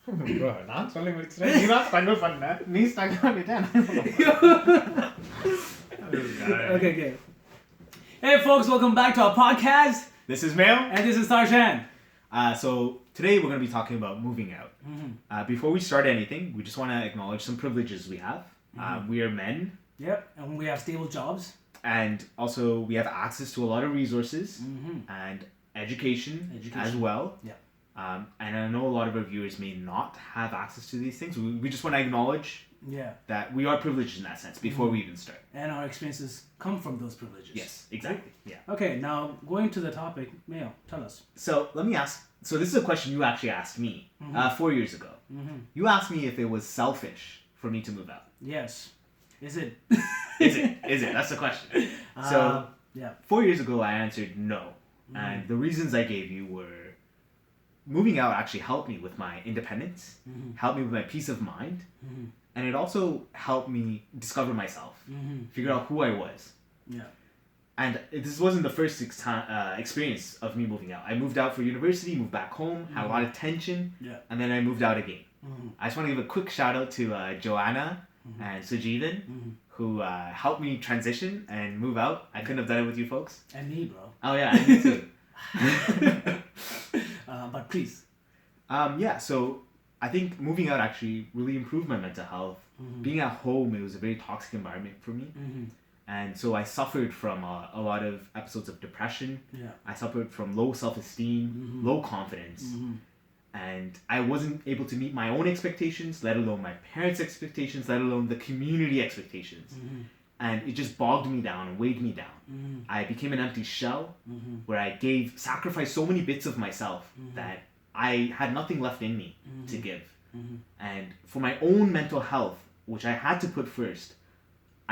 Bro, நான் சொல்லி முடிச்சிட்டேன். நீ தான் struggle பண்ண. நீ struggle பண்ணிட்ட. Okay. Hey folks, welcome back to our podcast. This is Mail. And this is Tarshan. So today we're going to be talking about moving out. Before we start anything, we just want to acknowledge some privileges we have. We are men. Yep, and we have stable jobs. And also we have access to a lot of resources and education as well. Yeah. And I know a lot of our viewers may not have access to these things. We just want to acknowledge that we are privileged in that sense before we even start. And our experiences come from those privileges. Yes, exactly. Yeah. Okay, now going to the topic, Mayo, tell us. So let me ask. So this is a question you actually asked me 4 years ago. You asked me if it was selfish for me to move out. Yes. Is it? Is it? That's the question. So 4 years ago, I answered no, and the reasons I gave you were moving out actually helped me with my independence, helped me with my peace of mind, and it also helped me discover myself, figure out who I was. Yeah. And this wasn't the first experience of me moving out. I moved out for university, moved back home, had a lot of tension, and then I moved out again. I just want to give a quick shout out to Joanna and Sujeevan, who helped me transition and move out. I couldn't have done it with you folks. And me, bro. Oh yeah, and me too. But please. So I think moving out actually really improved my mental health. Being at home, it was a very toxic environment for me. And so I suffered from a lot of episodes of depression. Yeah. I suffered from low self-esteem, low confidence. And I wasn't able to meet my own expectations, let alone my parents' expectations, let alone the community expectations. And it just bogged me down and weighed me down. I became an empty shell where I sacrificed so many bits of myself that I had nothing left in me to give. And for my own mental health, which I had to put first,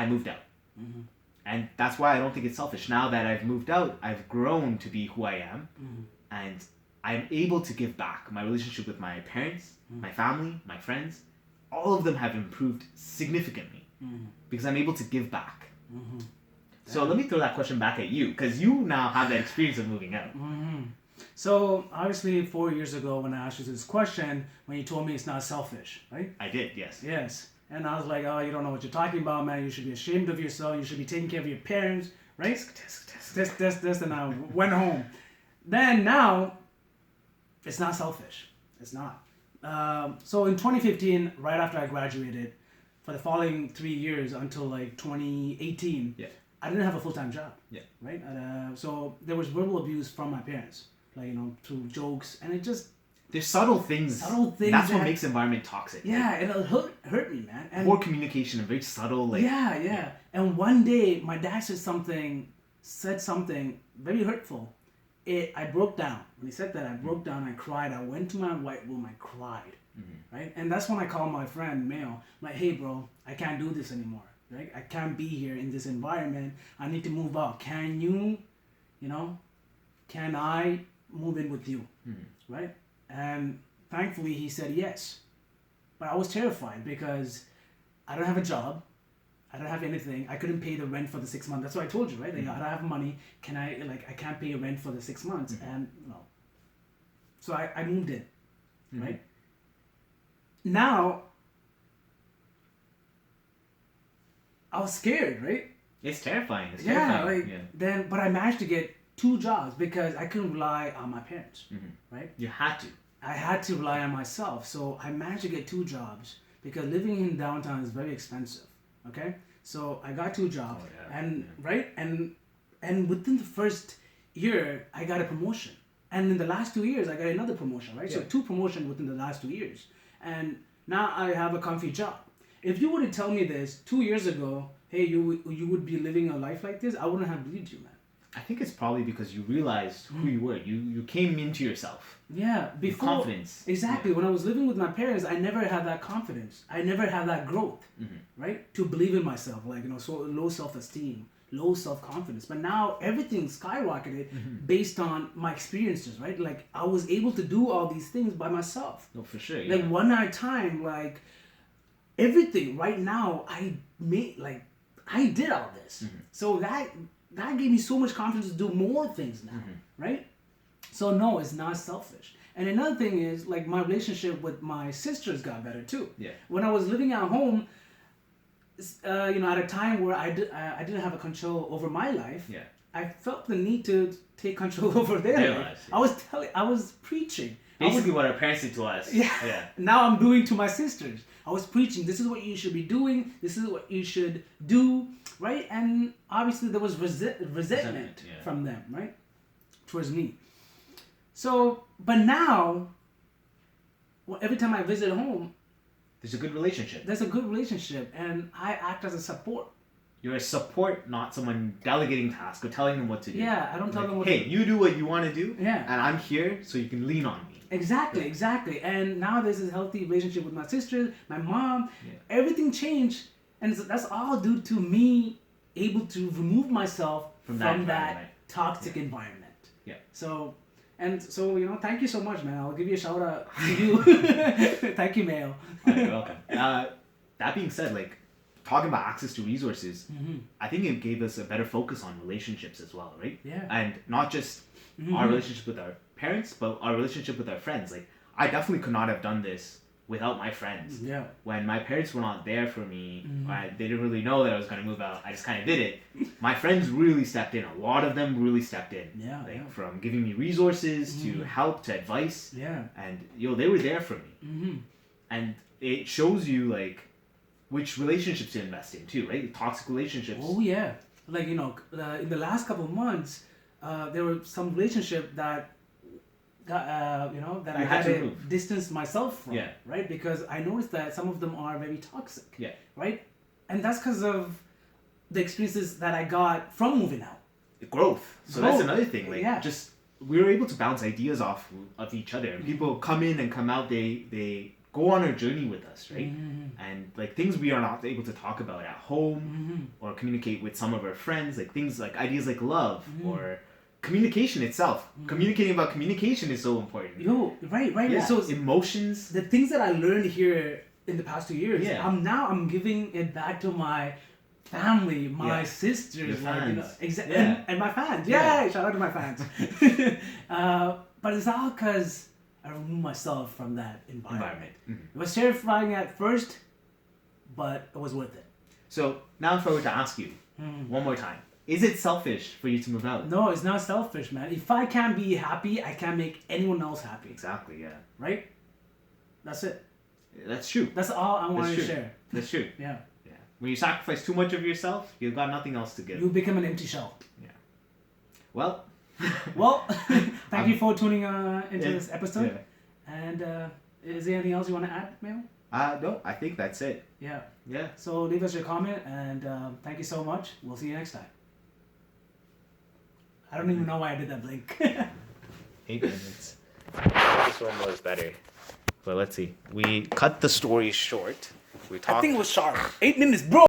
I moved out. And that's why I don't think it's selfish. Now that I've moved out, I've grown to be who I am. And I'm able to give back. My relationship with my parents, my family, my friends, all of them have improved significantly because I'm able to give back. So let me throw that question back at you, because you now have that experience of moving out. So obviously 4 years ago when I asked you this question, when you told me it's not selfish, right? I did, yes. Yes. And I was like, oh, you don't know what you're talking about, man. You should be ashamed of yourself. You should be taking care of your parents, right? This, and I went home. Then now, it's not selfish. It's not. So in 2015, right after I graduated, for the following 3 years until like 2018, I didn't have a full-time job. Right? So there was verbal abuse from my parents, like, through jokes, and it just... There's subtle things. That's what makes environment toxic. Yeah, it'll hurt me, man. And poor communication, very subtle. Yeah. And one day, my dad said something very hurtful. I broke down. When he said that, I broke down. I cried. I went to my white room. I cried. Right? And that's when I called my friend, Mayo. I'm like, hey, bro, I can't do this anymore. Right? I can't be here in this environment. I need to move out. Can you, can I move in with you? Right? And thankfully, he said yes. But I was terrified because I don't have a job. I don't have anything. I couldn't pay the rent for the 6 months. That's what I told you, right? Like, I don't have money. I can't pay rent for the 6 months. And, So I moved in, right? Now, I was scared, right? It's terrifying. But I managed to get 2 jobs because I couldn't rely on my parents, right? You had to. I had to rely on myself. So I managed to get 2 jobs because living in downtown is very expensive, okay? So I got 2 jobs, right? And within the first year, I got a promotion. And in the last 2 years, I got another promotion, right? So 2 promotions within the last 2 years. And now I have a comfy job. If you would have told me this 2 years ago, hey, you would be living a life like this, I wouldn't have believed you, man. I think it's probably because you realized who you were. You came into yourself. Yeah, before confidence. Exactly. When I was living with my parents, I never had that confidence. I never had that growth, right? To believe in myself, so low self-esteem, low self-confidence. But now everything skyrocketed based on my experiences, right? Like I was able to do all these things by myself. No, for sure. Like one at a time, like everything. Right now, I did all this. So that gave me so much confidence to do more things now, right? So no, it's not selfish. And another thing is, like, my relationship with my sisters got better too. Yeah. When I was living at home, at a time where I didn't have a control over my life, Yeah. I felt the need to take control over their life. lives, yeah. I was preaching. Basically, what our parents did to us. Yeah. Yeah. Now I'm doing to my sisters. I was preaching. This is what you should be doing. This is what you should do, right? And obviously there was resentment yeah. from them, right, towards me. So, but now, every time I visit home, There's a good relationship. there's a good relationship, and I act as a support. You're a support, not someone delegating tasks or telling them what to do. Yeah, I don't tell them what hey, to do. you do what you want to do, Yeah. and I'm here so you can lean on me. Exactly. And now there's this healthy relationship with my sisters, my mom. Yeah. Everything changed, and that's all due to me able to remove myself From from that that environment. toxic environment. Yeah. So, thank you so much, man. I'll give you a shout out to you. Thank you, Mayo. You're welcome. That being said, like, talking about access to resources, I think it gave us a better focus on relationships as well, right? Yeah. And not just our relationship with our parents, but our relationship with our friends. Like, I definitely could not have done this without my friends. Yeah. When my parents were not there for me, they didn't really know that I was going to move out. I just kind of did it. My friends really stepped in. A lot of them really stepped in. Yeah, Like, yeah. from giving me resources to help to advice. Yeah. And, they were there for me. And it shows you, like, which relationships to invest in too, right? Toxic relationships. Oh yeah, like in the last couple of months, there were some relationship that got that I You had had to to move. distance myself from, Yeah. right? Because I noticed that some of them are very toxic, Yeah. right? And that's because of the experiences that I got from moving out. Growth. So Growth. that's another thing. Like, Yeah. just we were able to bounce ideas off of each other. And people come in and come out. They go on a journey with us, right? And like things we are not able to talk about at home or communicate with some of our friends, like things like ideas like love or communication itself. Communicating about communication is so important. Yo, right. Yeah. So Emotions. the things that I learned here in the past 2 years, Yeah. I'm giving it back to my family, my Yeah. sisters, Your fans. and my fans. Yeah. Yay! Shout out to my fans. But it's all because I removed myself from that environment. It was terrifying at first, but it was worth it. So now if I were to ask you one more time, is it selfish for you to move out? No, it's not selfish, man. If I can't be happy, I can't make anyone else happy. Exactly, yeah. Right? That's it. That's true. That's all I wanted to That's true. share. That's true. Yeah. Yeah. When you sacrifice too much of yourself, you've got nothing else to give. You become an empty shell. Well, Well, thank you for tuning into Yeah. this episode. Yeah. And is there anything else you want to add, Mel? No, I think that's it. Yeah. Yeah. So leave us your comment, and thank you so much. We'll see you next time. I don't even know why I did that blink. 8 minutes. This one was better. But let's see. We cut the story short. We talked. it was sharp. 8 minutes, bro.